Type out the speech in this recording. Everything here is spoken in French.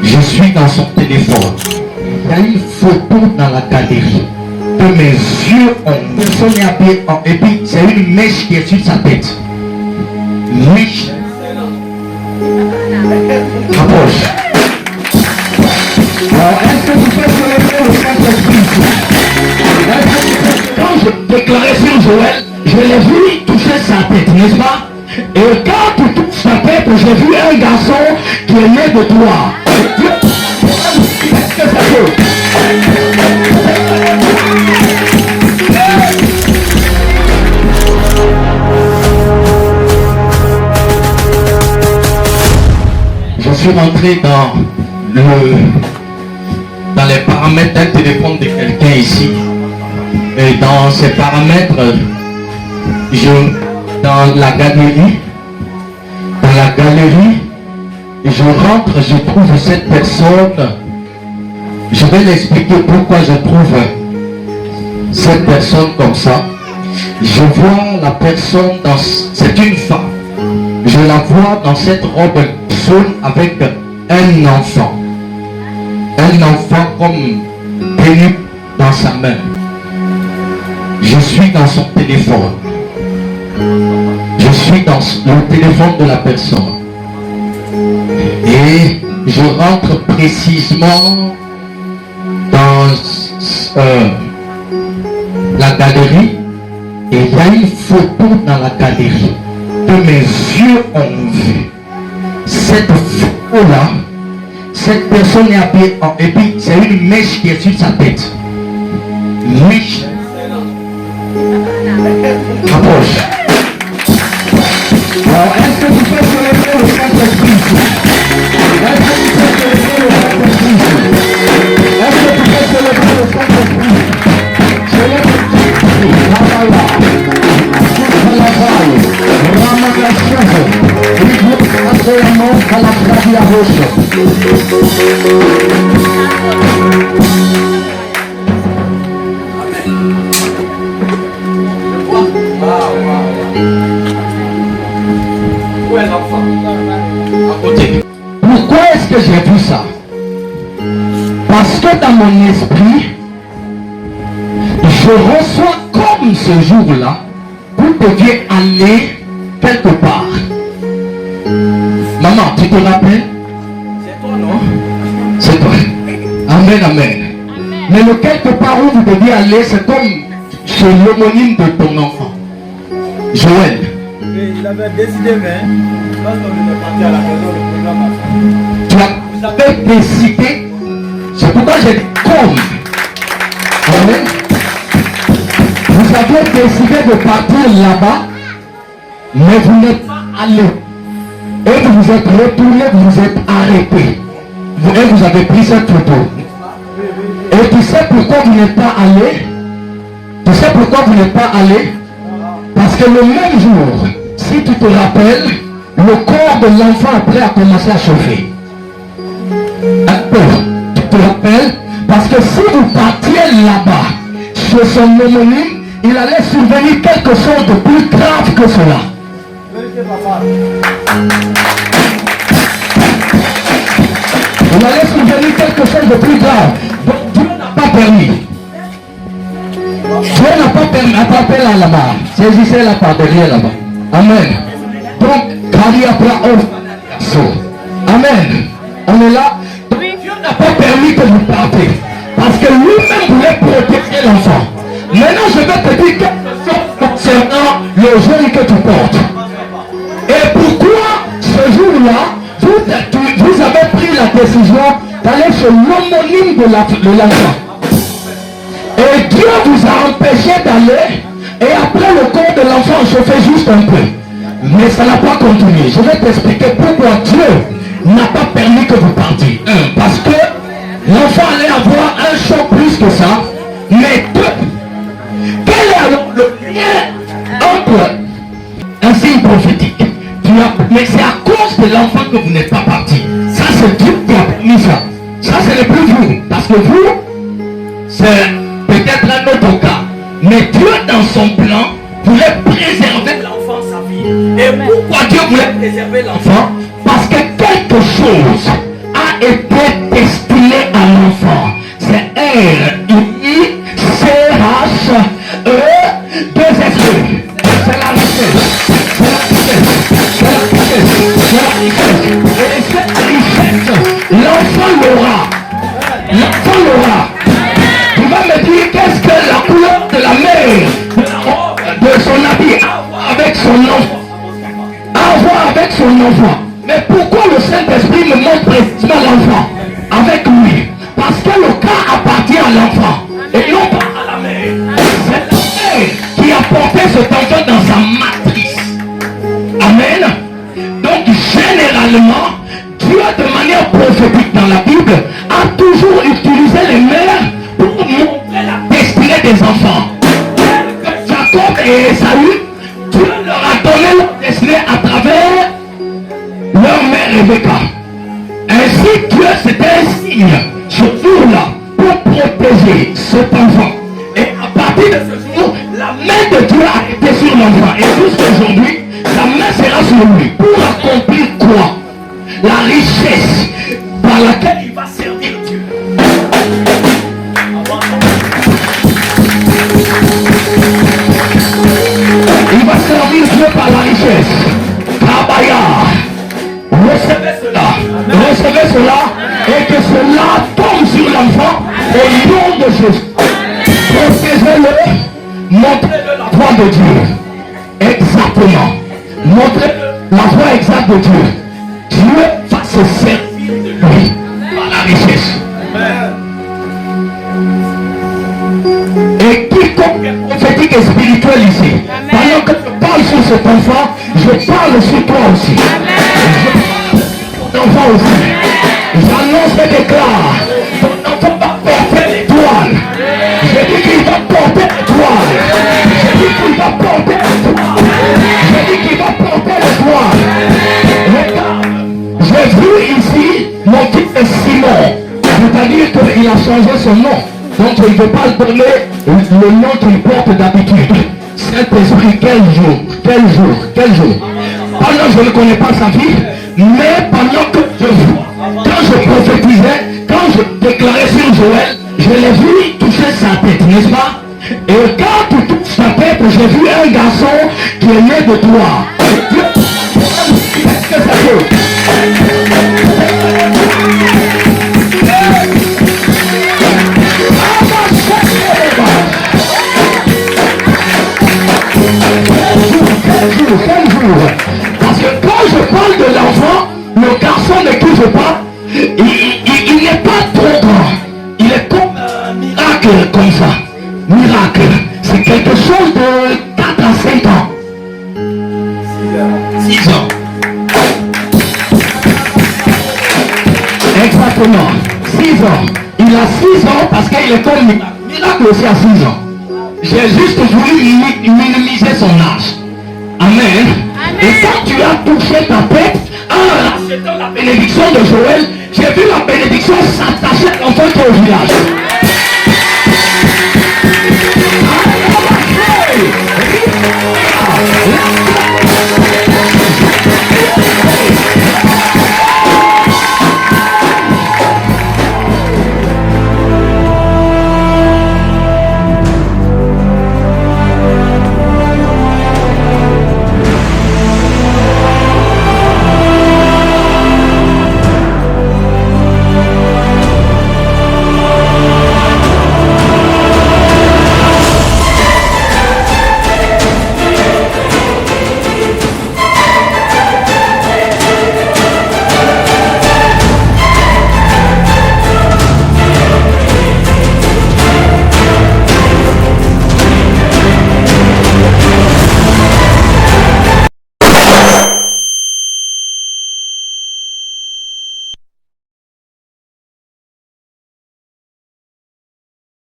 Je suis dans son téléphone. Il y a une photo dans la galerie que mes yeux ont. Personne n'est habillé en. Et puis c'est une mèche qui est sur sa tête. Mèche. Approche. Alors, est-ce que vous faites célébrer le Saint-Esprit? Quand je déclarais sur Joël, je l'ai vu toucher sa tête, n'est-ce pas? Et quand tu touches sa tête, j'ai vu un garçon qui est né de toi. Qu'est-ce que ça fait? Je suis rentré dans les paramètres d'un téléphone de quelqu'un ici. Et dans ces paramètres, dans la galerie, je rentre, je trouve cette personne. Je vais l'expliquer pourquoi je trouve cette personne comme ça. Je vois la personne c'est une femme. Je la vois dans cette robe jaune avec un enfant. Un enfant comme tenu dans sa main. Je suis dans son téléphone. Je suis dans le téléphone de la personne. Et je rentre précisément dans la galerie. Et il y a une photo dans la galerie que mes yeux ont vu. Cette photo-là, cette personne est habillée en. Et puis c'est une mèche qui est sur sa tête. Mèche. Approche. Alors, est-ce que vous faites célébrer le Saint-Esprit? Est-ce que vous faites célébrer le Saint-Esprit? Est-ce que vous faites célébrer le Saint-Esprit? Célèbre le Saint-Esprit. Ramala. Ramala. Ramala. Pourquoi est-ce que j'ai vu ça? Parce que dans mon esprit, je reçois comme ce jour-là, vous deviez aller quelque part. Maman, tu te rappelles? C'est toi, non? C'est toi. Amen, amen. Mais le quelque part où vous deviez aller, c'est comme chez l'homonyme de ton enfant. Joël. Il avait décidé, mais parce qu'on est parti à la maison, le programme. Vous avez décidé, c'est pourquoi j'ai dit comme. Amen. Vous avez décidé de partir là-bas, mais vous n'êtes pas allé. Et vous vous êtes retourné, vous vous êtes arrêté. Et vous avez pris cette photo. Et tu sais pourquoi vous n'êtes pas allé? Tu sais pourquoi vous n'êtes pas allé? Parce que le même jour, si tu te rappelles, le corps de l'enfant après a commencé à chauffer. Tu te rappelles? Parce que si vous partiez là-bas, chez son homonyme, il allait survenir quelque chose de plus grave que cela. Il allait survenir quelque chose de plus grave. Donc Dieu n'a pas permis. Dieu n'a pas permis. Attrapez-la là-bas. Saisissez-la par derrière là-bas. Amen. Donc, Amen. On est là. Donc, Dieu n'a pas permis que vous partez. Parce que lui-même voulait protéger l'enfant. Maintenant, je vais te dire quelque chose concernant le jeune que tu portes. Et pourquoi ce jour-là, vous avez pris la décision d'aller chez l'homonyme de l'enfant. Et Dieu vous a empêché d'aller. Et après le corps de l'enfant chauffait juste un peu. Mais ça n'a pas continué. Je vais t'expliquer pourquoi Dieu n'a pas permis que vous partiez. Parce que l'enfant allait avoir un choc plus que ça. Mais quel est alors le lien entre un signe prophétique? Mais c'est à cause de l'enfant que vous n'êtes pas parti. Ça c'est Dieu qui a permis ça. Ça c'est le plus vous. Parce que vous, c'est peut-être un autre cas. Mais Dieu dans son plan voulait préserver l'enfant, sa vie. Et pourquoi Dieu voulait préserver l'enfant? Parce que quelque chose a été l'enfant l'aura. Tu vas me dire qu'est-ce que la couleur de la mère, de son habit, a à voir avec son enfant. A à voir avec son enfant. Mais pourquoi le Saint-Esprit me montre précisément l'enfant avec lui? Parce que le cas appartient à l'enfant et non pas à la mère. C'est la mère qui a porté cet enfant dans sa matrice. Amen. Donc généralement, Dieu de manière prophétique dans la Bible a toujours utilisé les mères pour montrer la destinée des enfants. Jacob et Esaü, Dieu leur a donné leur destinée à travers leur mère Rebecca. Ainsi Dieu c'était un signe ce jour-là pour protéger cet enfant. Et à partir de ce jour, la main de Dieu a été sur l'enfant. Et jusqu'à aujourd'hui, sa main sera sur lui. Pour accomplir quoi? La richesse par laquelle il va servir Dieu. Il va servir Dieu par la richesse. Kabaya. Recevez cela et que cela tombe sur l'enfant au nom de Jésus. Protégez-le, montrez-le la voie de Dieu. Exactement. Montrez-le la voie exacte de Dieu. Dieu va se servir de lui par la richesse. Et quiconque est prophétique et spirituel ici, pendant que je parle sur cet enfant, je parle sur toi aussi. Ton enfant aussi. J'annonce et déclare, ton enfant va porter l'étoile. Je dis qu'il va porter l'étoile. Je dis qu'il va porter l'étoile. Je dis qu'il va porter l'étoile. Regarde, j'ai vu ici mon fils Simon. C'est-à-dire qu'il a changé son nom. Donc il ne veut pas donner le nom qu'il porte d'habitude. Saint-Esprit, quel jour. Pendant je ne connais pas sa vie, mais pendant que je vois, quand je prophétisais, quand je déclarais sur Joël, je l'ai vu toucher sa tête, n'est-ce pas? Et quand tu touches sa tête, j'ai vu un garçon qui est né de toi. Qu'est-ce que ça veut? Quel jour? Parce que quand je parle de l'enfant, le garçon de qui je parle, il n'est pas trop grand. Il est comme un miracle comme ça. Miracle. C'est quelque chose de 4 à 5 ans. 6 ans. Exactement. 6 ans. Il a 6 ans parce qu'il est comme miracle aussi à 6 ans. J'ai juste voulu minimiser son âge. Amen. Et quand tu as touché ta tête, en rachetant la bénédiction de Joël, j'ai vu la bénédiction s'attacher à l'enfant qui est au village.